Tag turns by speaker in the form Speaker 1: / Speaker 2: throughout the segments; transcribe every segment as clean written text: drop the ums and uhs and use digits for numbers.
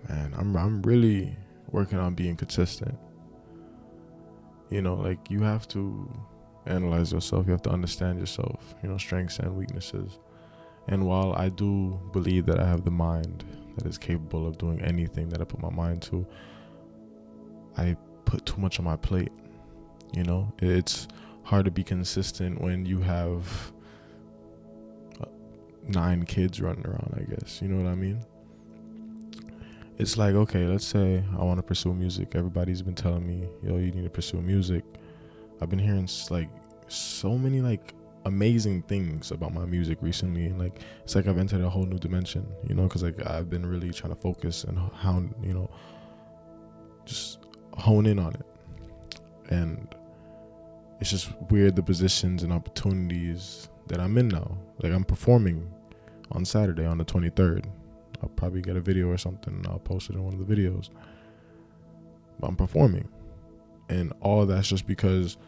Speaker 1: Man, I'm really working on being consistent. Like you have to analyze yourself. You have to understand yourself. Strengths and weaknesses. And while I do believe that I have the mind that is capable of doing anything that I put my mind to, I put too much on my plate. It's hard to be consistent when you have 9 kids running around, I guess. You know what I mean? It's like, okay, let's say I want to pursue music. Everybody's been telling me, yo, you need to pursue music. I've been hearing like so many like amazing things about my music recently, and like it's like I've entered a whole new dimension, because like I've been really trying to focus and how just hone in on it. And it's just weird, the positions and opportunities that I'm in now. Like I'm performing on Saturday on the 23rd. I'll probably get a video or something and I'll post it in one of the videos. But I'm performing. And all that's just because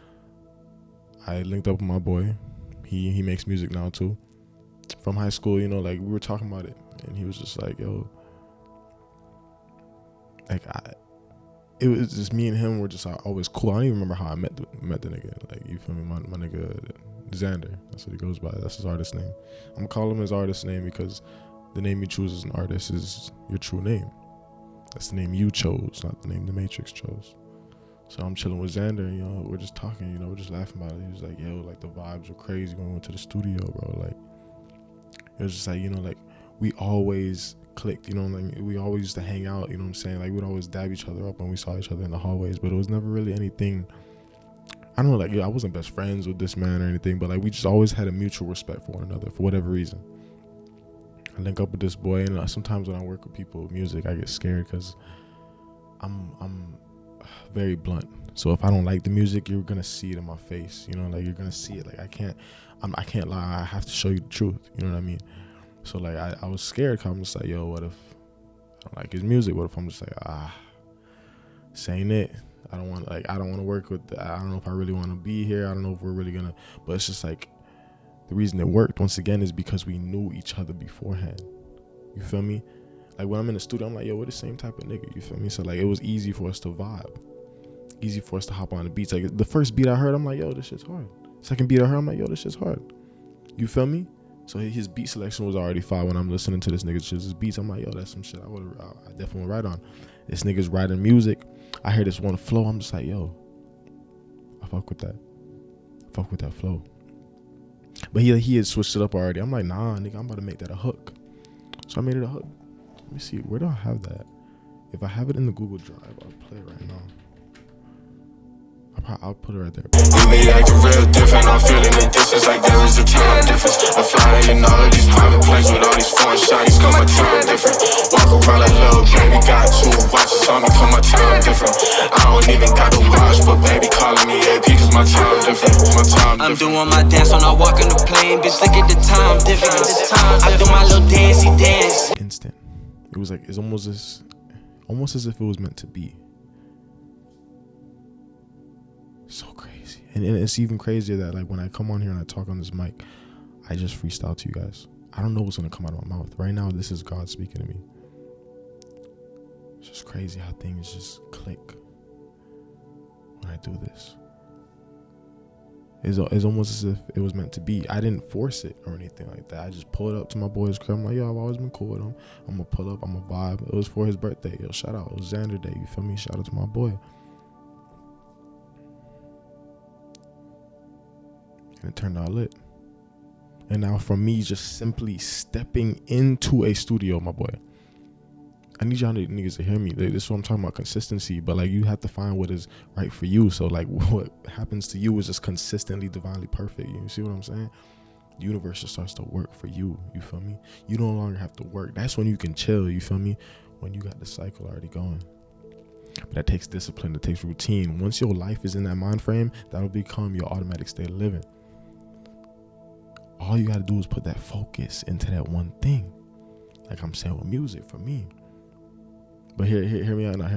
Speaker 1: I linked up with my boy. He makes music now too. From high school, like we were talking about it. And he was just like, yo. It was just me and him were just always cool. I don't even remember how I met the nigga. Like, you feel me? My nigga Xander. That's what he goes by. That's his artist name. I'm gonna call him his artist name because the name you choose as an artist is your true name. That's the name you chose, not the name the Matrix chose. So I'm chilling with Xander, we're just talking, we're just laughing about it. He was like, yo, like the vibes were crazy when we went to the studio, bro. Like, it was just like, like we always clicked, like we always used to hang out, you know what I'm saying? Like we'd always dab each other up when we saw each other in the hallways, but it was never really anything. I don't know, like, I wasn't best friends with this man or anything, but like we just always had a mutual respect for one another for whatever reason. I link up with this boy, and sometimes when I work with people with music, I get scared because I'm very blunt. So if I don't like the music, you're gonna see it in my face. Like you're gonna see it. Like I can't lie. I have to show you the truth. You know what I mean? So like I was scared because I'm just like, yo, what if I don't like his music? What if I'm just like, this ain't it? I don't want to work with. I don't know if I really want to be here. I don't know if we're really gonna. But it's just like the reason it worked once again is because we knew each other beforehand. You feel me? Like when I'm in the studio, I'm like, yo, we're the same type of nigga. You feel me? So like it was easy for us to vibe, easy for us to hop on the beats. Like the first beat I heard, I'm like, yo, this shit's hard. Second beat I heard, I'm like, yo, this shit's hard. You feel me? So his beat selection was already fire when I'm listening to this nigga's his beats. I'm like, yo, that's some shit I definitely would write on. This nigga's writing music. I hear this one flow. I'm just like, yo, I fuck with that. Fuck with that flow. But he had switched it up already. I'm like, nah, nigga, I'm about to make that a hook. So I made it a hook. Let me see, where do I have that? If I have it in the Google Drive, I'll play it right now. I'll put it right there.
Speaker 2: You be acting real different, I'm feeling the distance like there is a time difference. I'm flying in all of these private planes with all these foreign shawties, cause my time different. Walk around like little baby, got 2 watches on me, cause my time different. I don't even got the watch, but baby calling me AP, cause my time different.
Speaker 3: I'm doing my dance when I walk in the plane, bitch, look at the time difference. I do my little dancey dance.
Speaker 1: Instant. It was like, it's almost as if it was meant to be. So crazy. And it's even crazier that like when I come on here and I talk on this mic, I just freestyle to you guys. I don't know what's gonna come out of my mouth. Right now, this is God speaking to me. It's just crazy how things just click when I do this. It's almost as if it was meant to be. I didn't force it or anything like that. I just pulled up to my boy's crib. I'm like, yo, I've always been cool with him. I'm gonna pull up, I'm gonna vibe. It was for his birthday. Yo, shout out. It was Xander Day. You feel me? Shout out to my boy. And it turned out lit. And now from me just simply stepping into a studio, my boy, I need y'all niggas to hear me. This is what I'm talking about, consistency. But like, you have to find what is right for you. So like, what happens to you is just consistently divinely perfect. You see what I'm saying? The universe just starts to work for you. You feel me? You no longer have to work. That's when you can chill. You feel me? When you got the cycle already going. But that takes discipline. It takes routine. Once your life is in that mind frame, that'll become your automatic state of living. All you got to do is put that focus into that one thing. Like I'm saying with music for me. But hear me out now.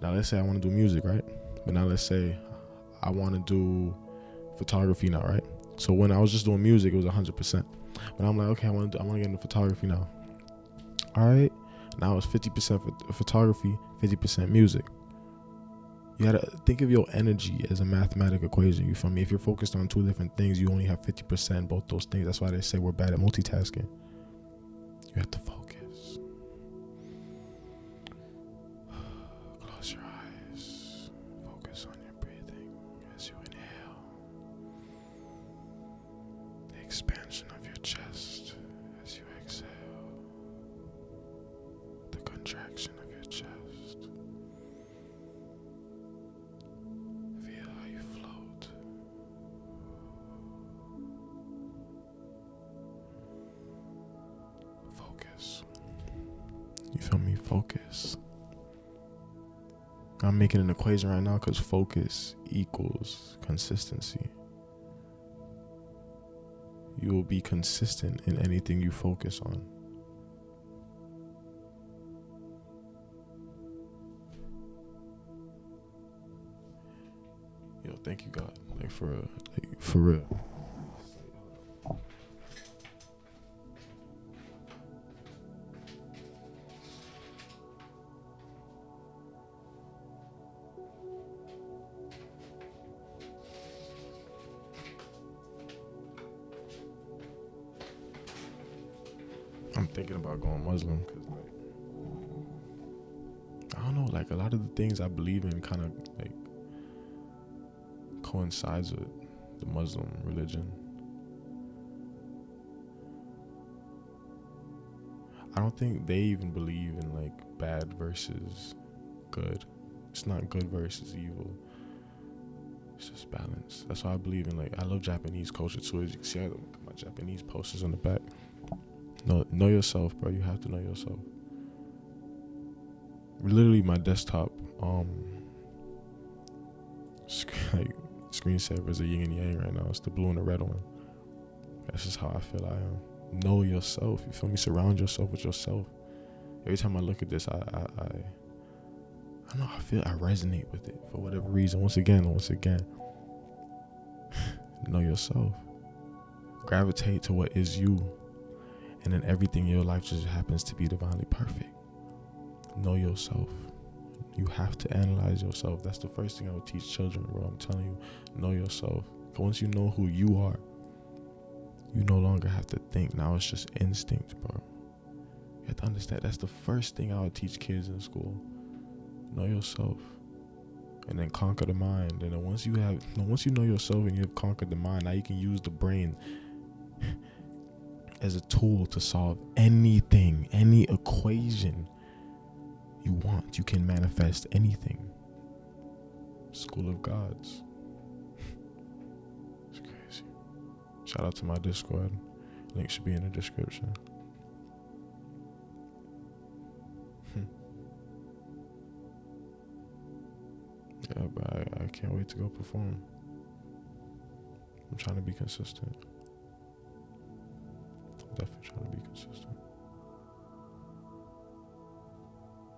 Speaker 1: Now let's say I want to do music, right? But now let's say I want to do photography now, right? So when I was just doing music, it was 100%. But I'm like, okay, I want to get into photography now. All right. Now it's 50% photography, 50% music. You gotta think of your energy as a mathematical equation. You feel me? If you're focused on two different things, you only have 50% both those things. That's why they say we're bad at multitasking. You have to focus. Close your eyes. Focus on your breathing as you inhale. The expansion of your chest as you exhale. The contraction of your chest. Feel how you float. Focus. You feel me? Focus. I'm making an equation right now because focus equals consistency. You will be consistent in anything you focus on. Yo, thank you, God. Like for real. Like for real. I'm thinking about going Muslim because, like, I don't know, like a lot of the things I believe in kind of like coincides with the Muslim religion. I don't think they even believe in like bad versus good. It's not good versus evil. It's just balance. That's why I believe in, like, I love Japanese culture too. As you can see, I got my Japanese posters on the back. Know yourself, bro. You have to know yourself. Literally, my desktop screensaver is a yin and yang right now. It's the blue and the red one. That's just how I feel I am. Know yourself. You feel me? Surround yourself with yourself. Every time I look at this, I don't know. I feel I resonate with it for whatever reason. Once again, know yourself. Gravitate to what is you. And then everything in your life just happens to be divinely perfect. Know yourself. You have to analyze yourself. That's the first thing I would teach children, bro. I'm telling you, know yourself. Once you know who you are, you no longer have to think. Now it's just instinct, bro. You have to understand. That's the first thing I would teach kids in school. Know yourself. And then conquer the mind. And then once you know yourself and you've conquered the mind, now you can use the brain as a tool to solve anything, any equation you want. You can manifest anything. School of Gods. It's crazy. Shout out to my Discord. Link should be in the description. Yeah, but I can't wait to go perform. I'm trying to be consistent. Definitely trying to be consistent.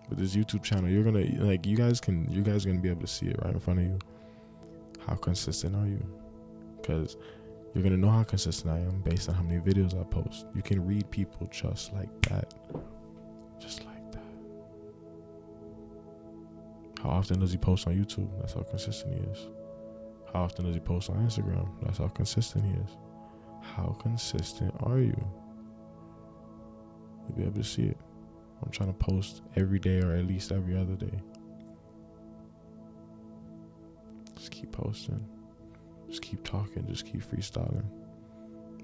Speaker 1: With this YouTube channel, you're gonna, like, you guys gonna be able to see it right in front of you. How consistent are you? Because you're gonna know how consistent I am based on how many videos I post. You can read people just like that. Just like that. How often does he post on YouTube? That's how consistent he is. How often does he post on Instagram? That's how consistent he is. How consistent are you? You'll be able to see it. I'm trying to post every day or at least every other day. Just keep posting. Just keep talking. Just keep freestyling.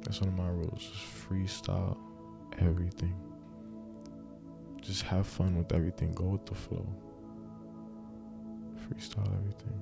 Speaker 1: That's one of my rules. Just freestyle everything. Just have fun with everything. Go with the flow. Freestyle everything.